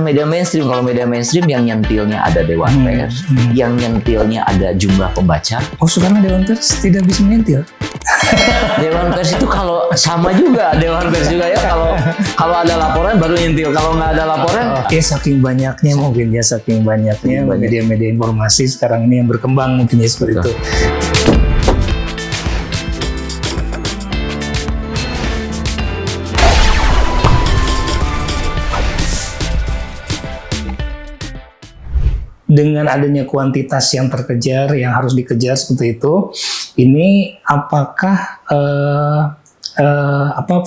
bukan media mainstream. Kalau media mainstream yang nyentilnya ada Dewan Pers, yang nyentilnya ada jumlah pembaca. Oh, sekarang Dewan Pers tidak bisa menyentil. Dewan Pers itu kalau sama juga, Dewan Pers juga ya, kalau ada laporan baru nyentil, kalau nggak ada laporan. Ya saking banyaknya mungkin ya, saking banyaknya media-media informasi sekarang ini yang berkembang mungkin ya seperti itu. Dengan adanya kuantitas yang terkejar, yang harus dikejar seperti itu, ini apakah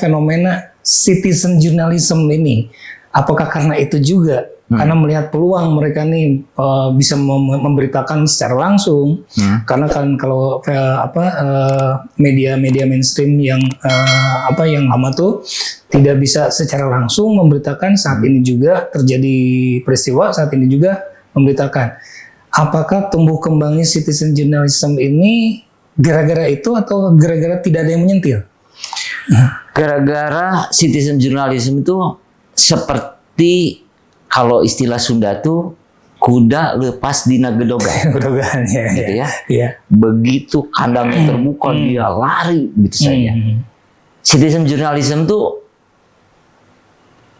fenomena citizen journalism ini, apakah karena itu juga, karena melihat peluang mereka nih bisa memberitakan secara langsung, karena kan kalau media-media mainstream yang yang lama tuh tidak bisa secara langsung memberitakan. Saat ini juga terjadi peristiwa, saat ini juga memberitakan. Apakah tumbuh kembangnya citizen journalism ini gara-gara itu atau gara-gara tidak ada yang menyentil? Gara-gara citizen journalism itu seperti kalau istilah Sunda tuh kuda lepas di nagedogan. Gitu ya. Begitu kandangnya terbuka dia lari gitu saja. Citizen journalism tuh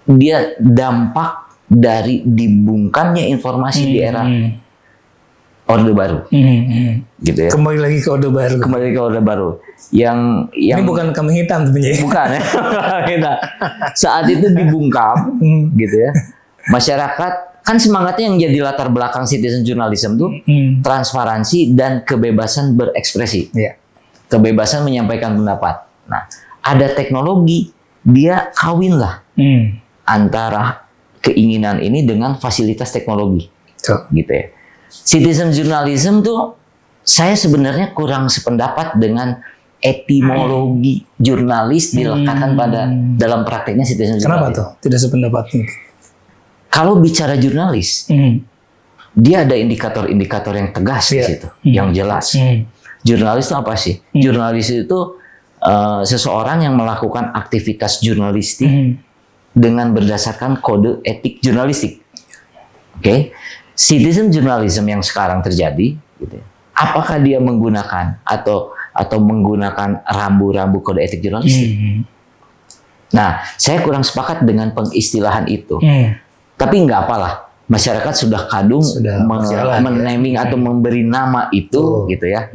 dia dampak dari dibungkamnya informasi di era Orde Baru, gitu ya. Kembali lagi ke Orde Baru. Kembali ke Orde Baru. Yang ini bukan kambing hitam sebenarnya. Bukan ya. Saat itu dibungkam, gitu ya. Masyarakat kan semangatnya yang jadi latar belakang citizen journalism tuh transparansi dan kebebasan berekspresi, kebebasan menyampaikan pendapat. Nah, ada teknologi, dia kawin lah antara keinginan ini dengan fasilitas teknologi, gitu ya. Citizen journalism tuh saya sebenarnya kurang sependapat dengan etimologi jurnalis dilekatkan pada dalam prakteknya citizen journalism. Kenapa tuh tidak sependapat itu? Kalau bicara jurnalis, dia ada indikator-indikator yang tegas di situ, yang jelas. Jurnalis itu apa sih? Jurnalis itu seseorang yang melakukan aktivitas jurnalistik dengan berdasarkan kode etik jurnalistik. Oke, citizen journalism yang sekarang terjadi, gitu, apakah dia menggunakan atau menggunakan rambu-rambu kode etik jurnalistik? Nah, saya kurang sepakat dengan pengistilahan itu. Tapi nggak apalah, masyarakat sudah kadung menaming atau memberi nama itu, gitu ya.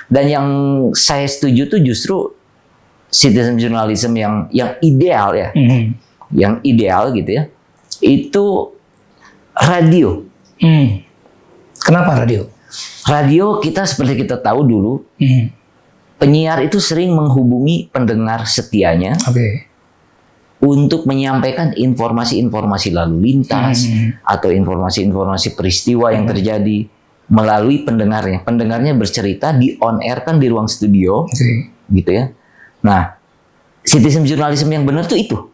Dan yang saya setuju tuh justru citizen journalism yang ideal ya. Yang ideal gitu ya, itu radio. Kenapa radio? Radio kita seperti kita tahu dulu, penyiar itu sering menghubungi pendengar setianya untuk menyampaikan informasi-informasi lalu lintas atau informasi-informasi peristiwa yang terjadi melalui pendengarnya. Pendengarnya bercerita, di on air kan di ruang studio, gitu ya. Nah, citizen journalism yang benar tuh itu.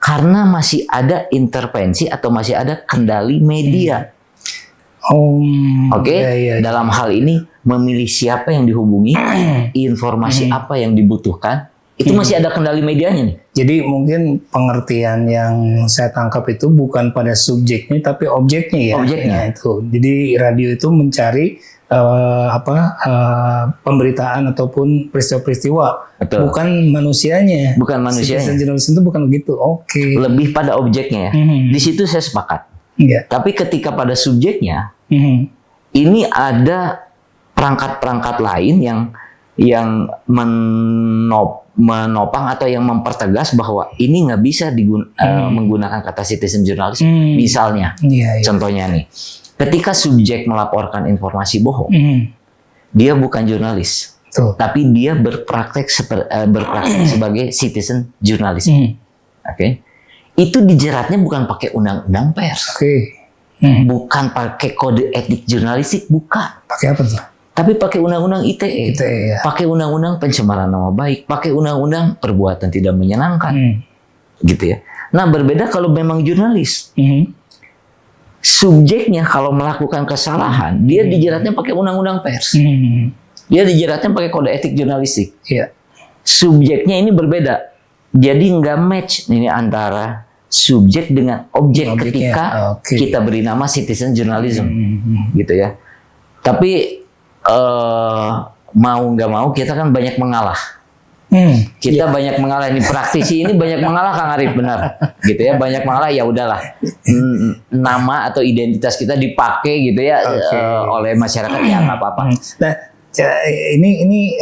Karena masih ada intervensi atau masih ada kendali media. Dalam hal ini memilih siapa yang dihubungi, informasi apa yang dibutuhkan, itu masih ada kendali medianya nih. Jadi mungkin pengertian yang saya tangkap itu bukan pada subjeknya tapi objeknya ya. Objeknya itu. Jadi radio itu mencari pemberitaan ataupun peristiwa-peristiwa, bukan manusianya. Bukan manusianya. Citizen journalism itu bukan begitu. Lebih pada objeknya ya. Di situ saya sepakat. Tapi ketika pada subjeknya, ini ada perangkat-perangkat lain yang menopang atau yang mempertegas bahwa ini nggak bisa menggunakan kata citizen journalism. Misalnya, contohnya nih. Ketika subjek melaporkan informasi bohong, dia bukan jurnalis, tapi dia berpraktek sebagai citizen journalism. Itu dijeratnya bukan pakai undang-undang pers, bukan pakai kode etik jurnalistik, bukan. Pakai apa tuh? Tapi pakai undang-undang ITE, pakai undang-undang pencemaran nama baik, pakai undang-undang perbuatan tidak menyenangkan, gitu ya. Nah, berbeda kalau memang jurnalis. Subjeknya kalau melakukan kesalahan, dia dijeratnya pakai undang-undang pers. Dia dijeratnya pakai kode etik jurnalistik. Subjeknya ini berbeda. Jadi nggak match ini antara subjek dengan objek Objeknya, ketika oke. kita beri nama citizen journalism, gitu ya. Tapi mau nggak mau kita kan banyak mengalah. Kita banyak mengalah, ini praktisi ini banyak mengalah Kang Arif, benar, gitu ya, banyak mengalah, ya udahlah, nama atau identitas kita dipakai gitu ya, oleh masyarakat, ya nggak apa-apa. Nah, ini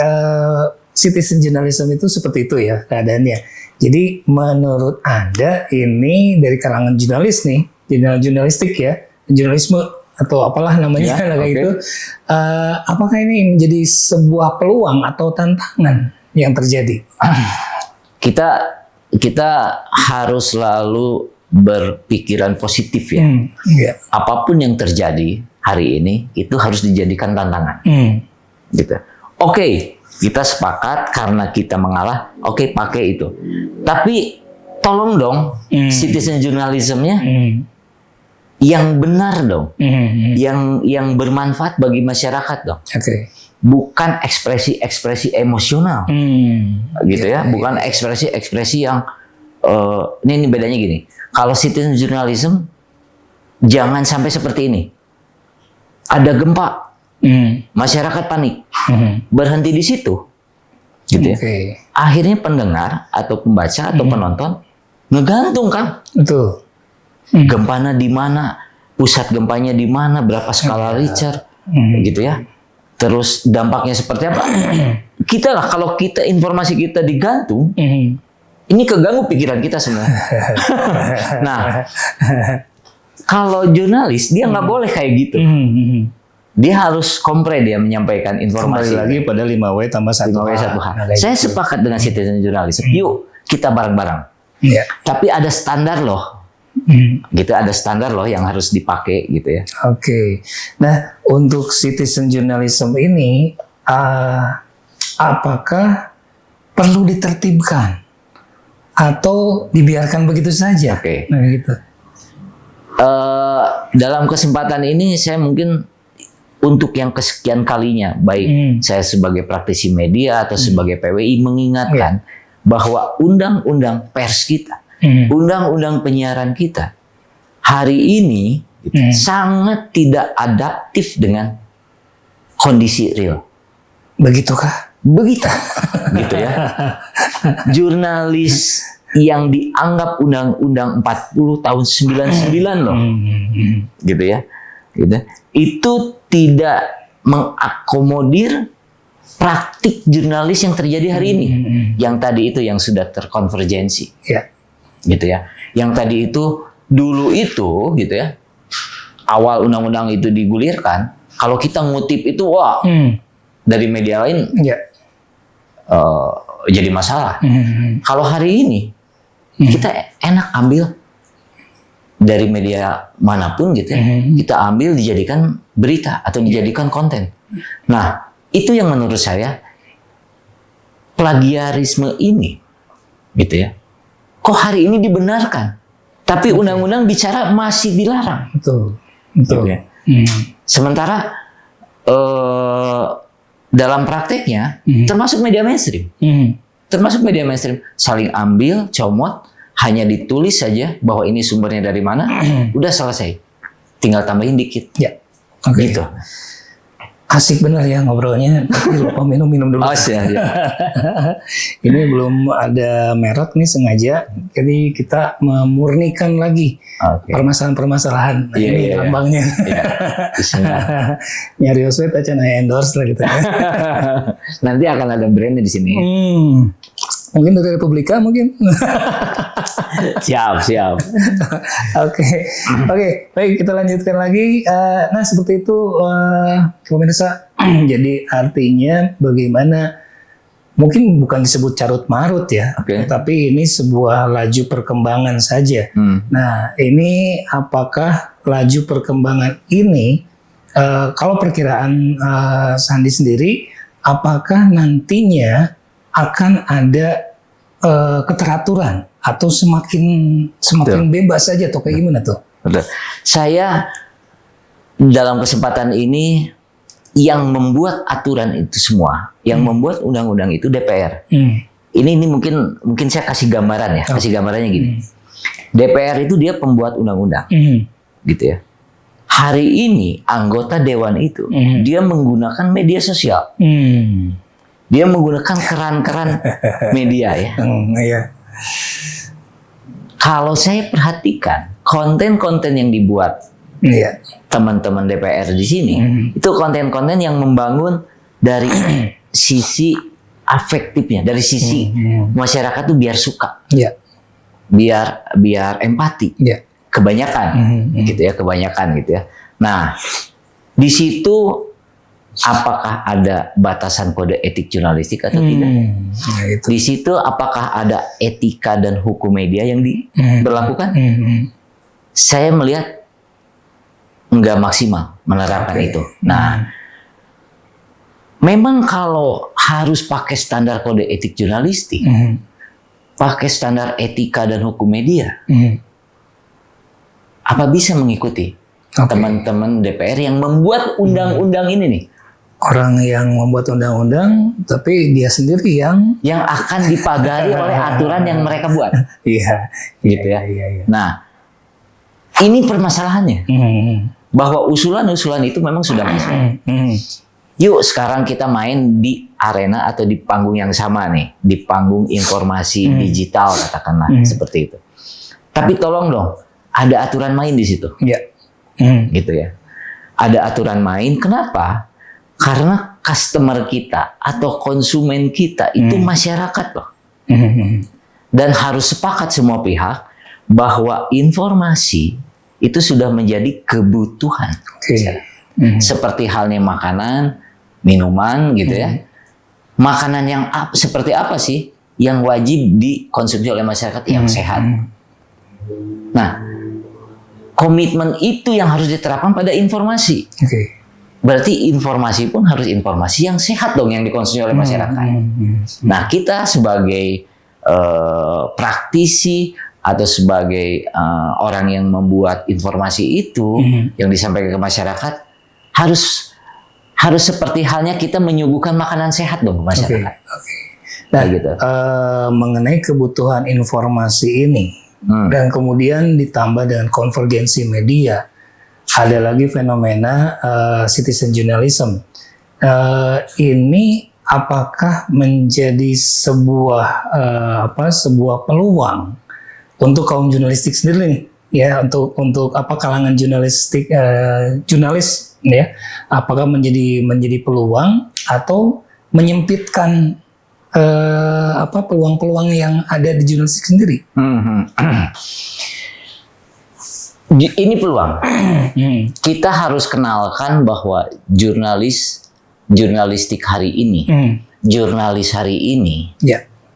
citizen journalism itu seperti itu ya keadaannya. Jadi menurut Anda ini dari kalangan jurnalis nih, jurnalistik ya, jurnalisme atau apalah namanya kayak gitu, apakah ini menjadi sebuah peluang atau tantangan yang terjadi? Kita harus selalu berpikiran positif ya. Apapun yang terjadi hari ini itu harus dijadikan tantangan. Gitu. Oke, kita sepakat karena kita mengalah. Oke, pakai itu. Tapi tolong dong citizen journalism-nya yang benar dong, yang bermanfaat bagi masyarakat dong. Bukan ekspresi-ekspresi emosional, gitu ya. Bukan ekspresi-ekspresi yang ini bedanya gini. Kalau citizen journalism jangan sampai seperti ini. Ada gempa, masyarakat panik, berhenti di situ, gitu ya. Akhirnya pendengar atau pembaca atau penonton ngegantung kan. Betul. Gempanya di mana, pusat gempanya di mana, berapa skala Richter, gitu ya. Terus dampaknya seperti apa? Kita lah, kalau kita informasi kita digantung, ini keganggu pikiran kita semua. Nah, kalau jurnalis dia nggak boleh kayak gitu. Dia harus kompre dia menyampaikan informasi. Kembali lagi pada 5W tambah 1H. Saya sepakat dengan citizen journalism. Yuk kita bareng-bareng. Tapi ada standar loh. Gitu, ada standar loh yang harus dipakai gitu ya. Nah, untuk citizen journalism ini apakah perlu ditertibkan atau dibiarkan begitu saja? Nah, gitu. Dalam kesempatan ini saya mungkin untuk yang kesekian kalinya, baik saya sebagai praktisi media atau sebagai PWI mengingatkan bahwa undang-undang pers kita, undang-undang penyiaran kita hari ini sangat tidak adaptif dengan kondisi real. Begitukah? Begitu, gitu ya. Jurnalis yang dianggap Undang-Undang 40 tahun 99 loh, gitu ya. Gitu. Itu tidak mengakomodir praktik jurnalis yang terjadi hari ini. Yang tadi itu yang sudah terkonvergensi. Gitu ya. Yang tadi itu dulu itu gitu ya. Awal undang-undang itu digulirkan, kalau kita ngutip itu wah dari media lain jadi masalah. Kalau hari ini kita enak ambil dari media manapun gitu ya. Kita ambil dijadikan berita atau dijadikan konten. Nah, itu yang menurut saya plagiarisme ini gitu ya. Kok hari ini dibenarkan? Tapi undang-undang bicara masih dilarang. Betul. Gitu ya. Sementara dalam prakteknya termasuk media mainstream. Termasuk media mainstream saling ambil, comot, hanya ditulis saja bahwa ini sumbernya dari mana, udah selesai. Tinggal tambahin dikit. Gitu. Asik bener ya ngobrolnya, tapi lupa minum dulu. Ini belum ada merek nih sengaja, jadi kita memurnikan lagi permasalahan-permasalahan. Nah, ini lambangnya. Nyari Oswet aja endorse lah gitu. Nanti akan ada brandnya di sini. Mungkin dari Republika mungkin. Siap. Oke, baik kita lanjutkan lagi. Nah seperti itu pemirsa. Jadi artinya bagaimana? Mungkin bukan disebut carut marut ya, tapi ini sebuah laju perkembangan saja. Nah ini apakah laju perkembangan ini? Kalau perkiraan Sandi sendiri, apakah nantinya akan ada keteraturan atau semakin bebas saja atau kayak gimana tuh? Saya dalam kesempatan ini yang membuat aturan itu semua, yang membuat undang-undang itu DPR. Ini mungkin saya kasih gambaran ya, kasih gambarannya gini. DPR itu dia pembuat undang-undang, gitu ya. Hari ini anggota dewan itu dia menggunakan media sosial, dia menggunakan keran-keran media ya. Iya. Kalau saya perhatikan konten-konten yang dibuat teman-teman DPR di sini, itu konten-konten yang membangun dari sisi afektifnya, dari sisi masyarakat tuh biar suka, biar empati, kebanyakan, gitu ya, kebanyakan gitu ya. Nah, di situ apakah ada batasan kode etik jurnalistik atau tidak? Di situ apakah ada etika dan hukum media yang diberlakukan? Saya melihat nggak maksimal menerapkan itu. Nah, memang kalau harus pakai standar kode etik jurnalistik, pakai standar etika dan hukum media, apa bisa mengikuti teman-teman DPR yang membuat undang-undang ini nih? Orang yang membuat undang-undang, tapi dia sendiri yang akan dipagari oleh aturan yang mereka buat. Iya, gitu ya. Nah, ini permasalahannya. Bahwa usulan-usulan itu memang sudah masuk. Yuk sekarang kita main di arena atau di panggung yang sama nih, di panggung informasi digital katakanlah seperti itu. Tapi tolong dong, ada aturan main di situ. Gitu ya. Ada aturan main. Kenapa? Karena customer kita atau konsumen kita itu masyarakat loh. Dan harus sepakat semua pihak bahwa informasi itu sudah menjadi kebutuhan. Seperti halnya makanan, minuman gitu ya. Makanan yang seperti apa sih yang wajib dikonsumsi oleh masyarakat yang sehat? Nah, komitmen itu yang harus diterapkan pada informasi. Berarti informasi pun harus informasi yang sehat dong yang dikonsumsi oleh masyarakat. Nah, kita sebagai praktisi atau sebagai orang yang membuat informasi itu yang disampaikan ke masyarakat harus seperti halnya kita menyuguhkan makanan sehat dong ke masyarakat. Nah, gitu. Mengenai kebutuhan informasi ini dan kemudian ditambah dengan konvergensi media, ada lagi fenomena citizen journalism. Ini apakah menjadi sebuah sebuah peluang untuk kaum jurnalistik sendiri nih, ya, untuk kalangan jurnalistik, jurnalis ya, apakah menjadi peluang atau menyempitkan peluang-peluang yang ada di jurnalistik sendiri? Ini peluang. Kita harus kenalkan bahwa jurnalistik hari ini, jurnalis hari ini,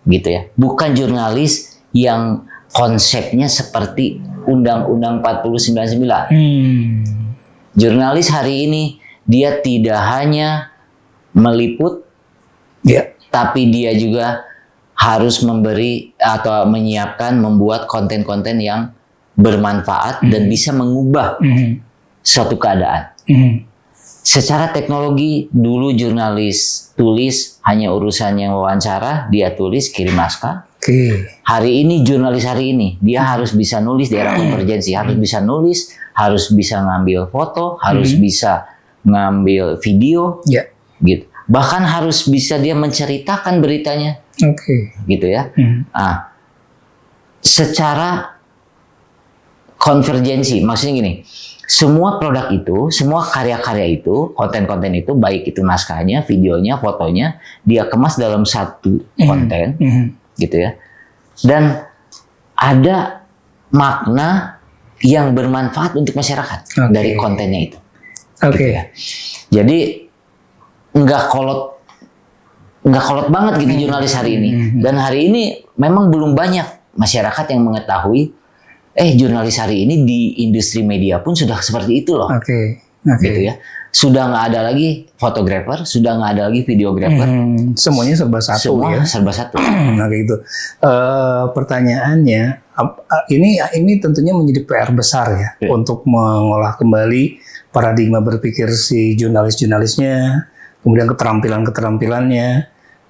gitu ya, bukan jurnalis yang konsepnya seperti Undang-Undang 4099. Jurnalis hari ini dia tidak hanya meliput, tapi dia juga harus memberi atau menyiapkan, membuat konten-konten yang bermanfaat dan bisa mengubah suatu keadaan. Secara teknologi dulu jurnalis tulis hanya urusannya wawancara, dia tulis kirim naskah. Hari ini jurnalis hari ini dia harus bisa nulis di era konvergensi, harus bisa nulis, harus bisa ngambil foto, harus bisa ngambil video, gitu. Bahkan harus bisa dia menceritakan beritanya, gitu ya. Nah, secara konvergensi, maksudnya gini, semua produk itu, semua karya-karya itu, konten-konten itu, baik itu naskahnya, videonya, fotonya, dia kemas dalam satu konten, gitu ya. Dan ada makna yang bermanfaat untuk masyarakat dari kontennya itu. Gitu ya. Jadi nggak kolot banget gitu jurnalis hari ini. Dan hari ini memang belum banyak masyarakat yang mengetahui jurnalis hari ini di industri media pun sudah seperti itu loh. Gitu ya. Sudah nggak ada lagi fotografer, sudah nggak ada lagi videografer. Semuanya serba satu. Semua serba satu. Nah gitu. Pertanyaannya, ini tentunya menjadi PR besar ya untuk mengolah kembali paradigma berpikir si jurnalis-jurnalisnya, kemudian keterampilan-keterampilannya.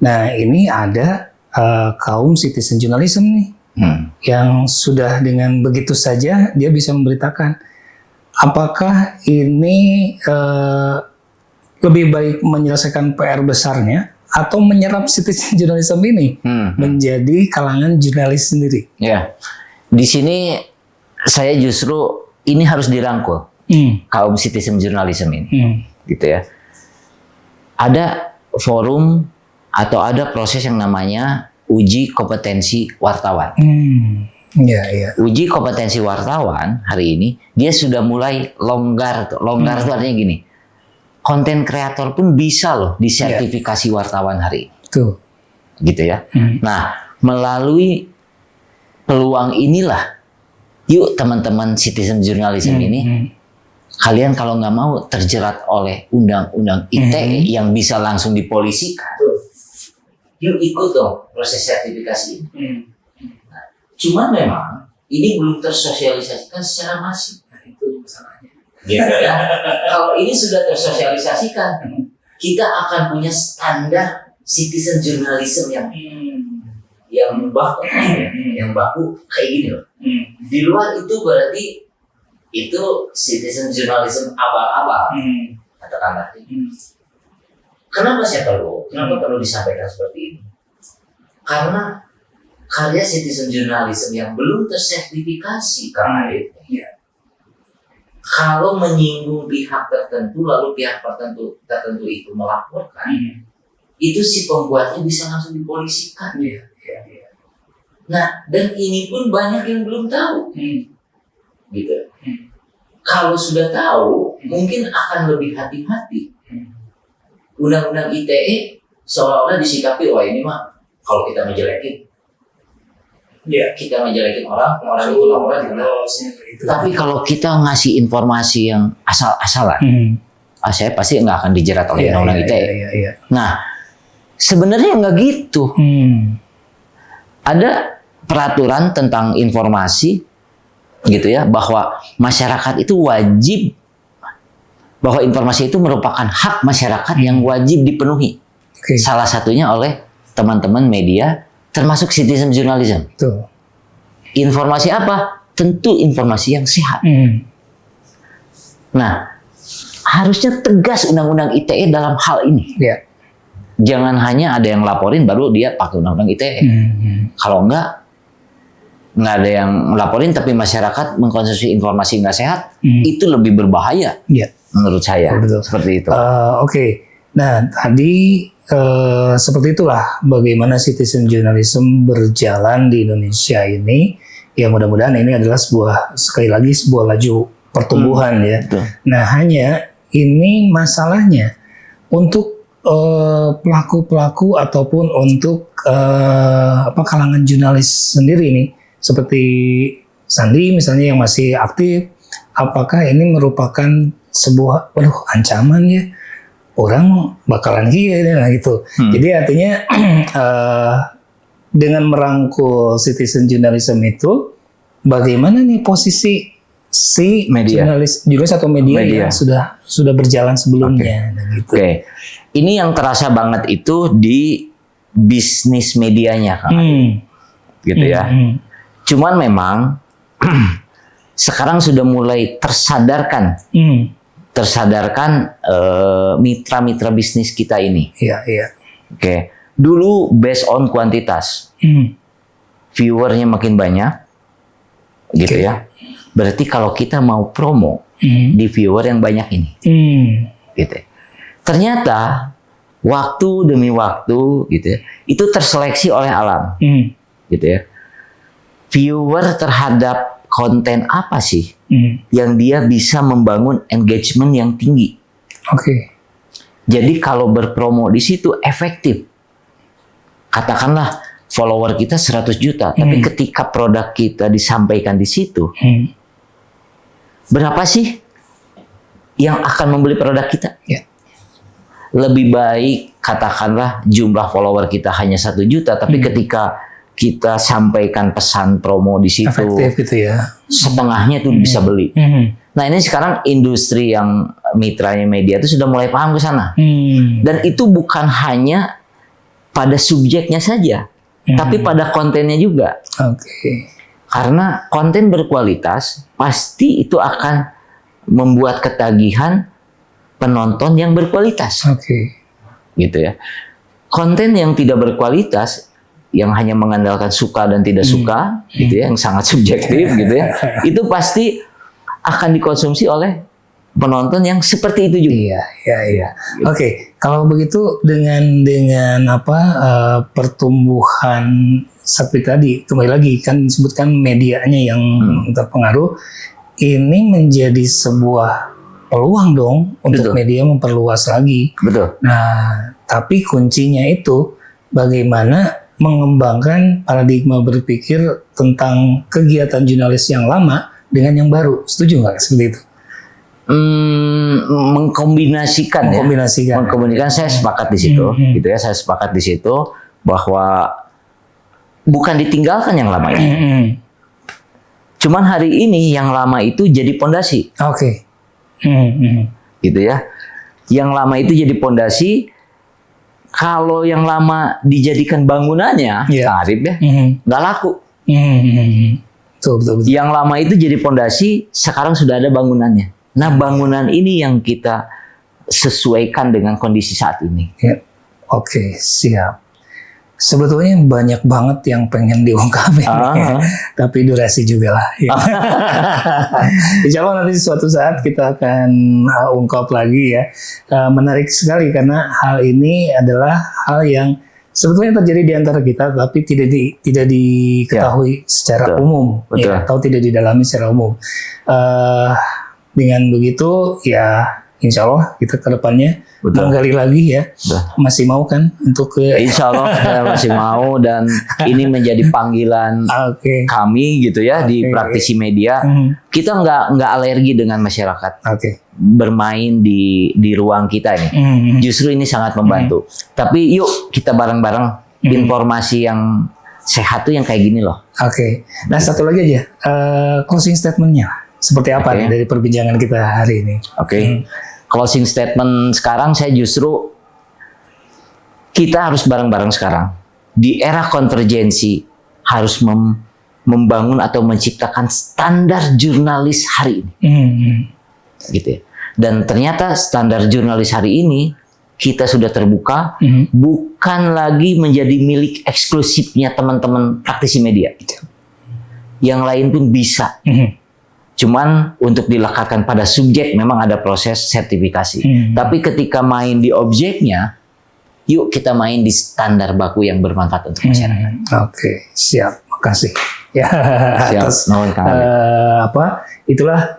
Nah ini ada kaum citizen journalism nih yang sudah dengan begitu saja dia bisa memberitakan. Apakah ini lebih baik menyelesaikan PR besarnya atau menyerap citizen journalism ini menjadi kalangan jurnalis sendiri? Ya, di sini saya justru ini harus dirangkul kaum citizen journalism ini, gitu ya. Ada forum atau ada proses yang namanya uji kompetensi wartawan. Uji kompetensi wartawan hari ini dia sudah mulai longgar. Longgar itu artinya gini, konten kreator pun bisa loh disertifikasi wartawan hari ini. Gitu ya. Nah, melalui peluang inilah, yuk teman-teman citizen journalism ini, kalian kalau nggak mau terjerat oleh undang-undang ITE yang bisa langsung dipolisikan, yuk ikut dong proses sertifikasi ini. Cuman memang ini belum tersosialisasikan secara masif. Nah, itu masalahnya. Gitu ya. Kalau ini sudah tersosialisasikan, kita akan punya standar citizen journalism yang baku, yang baku kayak gini loh. Di luar itu berarti itu citizen journalism abal-abal, katakanlah. Kenapa perlu disampaikan seperti ini? Karena karya citizen journalism yang belum tersertifikasi kalau menyinggung pihak tertentu lalu pihak tertentu itu melaporkan, itu si pembuatnya bisa langsung dipolisikan. Nah, dan ini pun banyak yang belum tahu, gitu. Kalau sudah tahu, mungkin akan lebih hati-hati. Undang-undang ITE seolah-olah disikapi, wah ini mah kalau kita ngejelekin, kita ngejelekin orang itu laporan gitu. Tapi kalau kita ngasih informasi yang asal-asalan, saya pasti nggak akan dijerat oleh undang-undang ITE. Nah, sebenarnya nggak gitu. Ada peraturan tentang informasi, gitu ya, bahwa masyarakat itu wajib, bahwa informasi itu merupakan hak masyarakat yang wajib dipenuhi. Salah satunya oleh teman-teman media, termasuk citizen journalism. Informasi apa? Tentu informasi yang sehat. Nah, harusnya tegas undang-undang ITE dalam hal ini. Jangan hanya ada yang laporin baru dia pakai undang-undang ITE. Kalau enggak ada yang laporin tapi masyarakat mengkonsumsi informasi nggak sehat, itu lebih berbahaya. Menurut saya. Seperti itu. Nah, tadi seperti itulah bagaimana citizen journalism berjalan di Indonesia ini. Ya mudah-mudahan ini adalah sekali lagi sebuah laju pertumbuhan ya. Nah, hanya ini masalahnya untuk pelaku-pelaku ataupun untuk kalangan jurnalis sendiri nih, seperti Sandi misalnya yang masih aktif, apakah ini merupakan sebuah ancaman ya? Orang bakalan gitu. Jadi artinya dengan merangkul citizen journalism itu, bagaimana nih posisi si jurnalis atau media yang sudah berjalan sebelumnya? Gitu. Ini yang terasa banget itu di bisnis medianya, gitu ya. Cuman memang sekarang sudah mulai tersadarkan mitra-mitra bisnis kita ini. Dulu based on kuantitas, viewernya makin banyak, gitu ya. Berarti kalau kita mau promo di viewer yang banyak ini, gitu. Ternyata waktu demi waktu, gitu ya, itu terseleksi oleh alam, gitu ya. Viewer terhadap konten apa sih yang dia bisa membangun engagement yang tinggi. Jadi kalau berpromo di situ efektif. Katakanlah follower kita 100 juta, tapi ketika produk kita disampaikan di situ, berapa sih yang akan membeli produk kita? Lebih baik katakanlah jumlah follower kita hanya 1 juta, tapi ketika kita sampaikan pesan promo di situ, efektif gitu ya, setengahnya itu bisa beli. Nah, ini sekarang industri yang mitranya media itu sudah mulai paham ke sana. Dan itu bukan hanya pada subjeknya saja, tapi pada kontennya juga. Oke. Karena konten berkualitas pasti itu akan membuat ketagihan penonton yang berkualitas. Oke. Gitu ya. Konten yang tidak berkualitas, yang hanya mengandalkan suka dan tidak suka, gitu ya, yang sangat subjektif, gitu ya, itu pasti akan dikonsumsi oleh penonton yang seperti itu juga. Iya. Oke, kalau begitu dengan pertumbuhan seperti tadi, kembali lagi kan disebutkan medianya yang terpengaruh, ini menjadi sebuah peluang dong untuk media memperluas lagi. Betul. Nah, tapi kuncinya itu bagaimana mengembangkan paradigma berpikir tentang kegiatan jurnalis yang lama dengan yang baru. Setuju nggak seperti itu? Mengkombinasikan. Saya sepakat di situ, gitu ya. Saya sepakat di situ bahwa bukan ditinggalkan yang lama itu. Cuman hari ini yang lama itu jadi pondasi. Oke. Gitu ya. Yang lama itu jadi pondasi. Kalau yang lama dijadikan bangunannya, Arif ya, nggak laku. Betul. Yang lama itu jadi pondasi, sekarang sudah ada bangunannya. Nah, bangunan ini yang kita sesuaikan dengan kondisi saat ini. Ya. Oke, siap. Sebetulnya banyak banget yang pengen diungkapin, tapi durasi juga lah. Ya. Insya Allah nanti suatu saat kita akan ungkap lagi ya. Menarik sekali karena hal ini adalah hal yang sebetulnya terjadi di antara kita, tapi tidak diketahui secara umum, ya, atau tidak didalami secara umum. Dengan begitu, ya insya Allah kita ke depannya menggali lagi ya. Masih mau kan untuk ke... Insya Allah saya masih mau, dan ini menjadi panggilan kami gitu ya di praktisi media. Kita nggak alergi dengan masyarakat. Bermain di ruang kita ini. Justru ini sangat membantu. Tapi yuk kita bareng-bareng informasi yang sehat tuh yang kayak gini loh. Nah, satu lagi aja, closing statementnya seperti apa nih dari perbincangan kita hari ini? Closing statement sekarang saya justru kita harus bareng-bareng sekarang di era konvergensi harus membangun atau menciptakan standar jurnalis hari ini. Gitu ya. Dan ternyata standar jurnalis hari ini kita sudah terbuka, bukan lagi menjadi milik eksklusifnya teman-teman praktisi media. Yang lain pun bisa. Cuman untuk dilekatkan pada subjek memang ada proses sertifikasi. Tapi ketika main di objeknya, yuk kita main di standar baku yang bermanfaat untuk masyarakat. Siap. Makasih. Ya. Siap. Itulah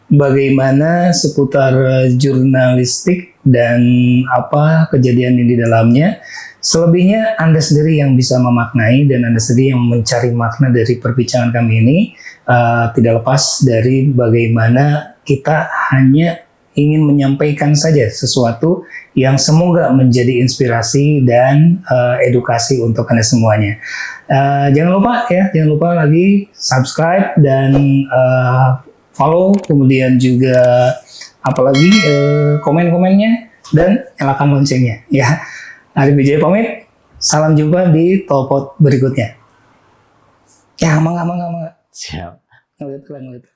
bagaimana seputar jurnalistik dan apa kejadian yang di dalamnya. Selebihnya Anda sendiri yang bisa memaknai dan Anda sendiri yang mencari makna dari perbincangan kami ini. Tidak lepas dari bagaimana kita hanya ingin menyampaikan saja sesuatu yang semoga menjadi inspirasi dan edukasi untuk Anda semuanya. Jangan lupa lagi subscribe dan follow, kemudian juga apalagi komen-komennya dan nyalakan loncengnya ya. Arif Wijaya pamit, salam jumpa di Topot berikutnya. Ya, mangga. Siap. Ngeliat.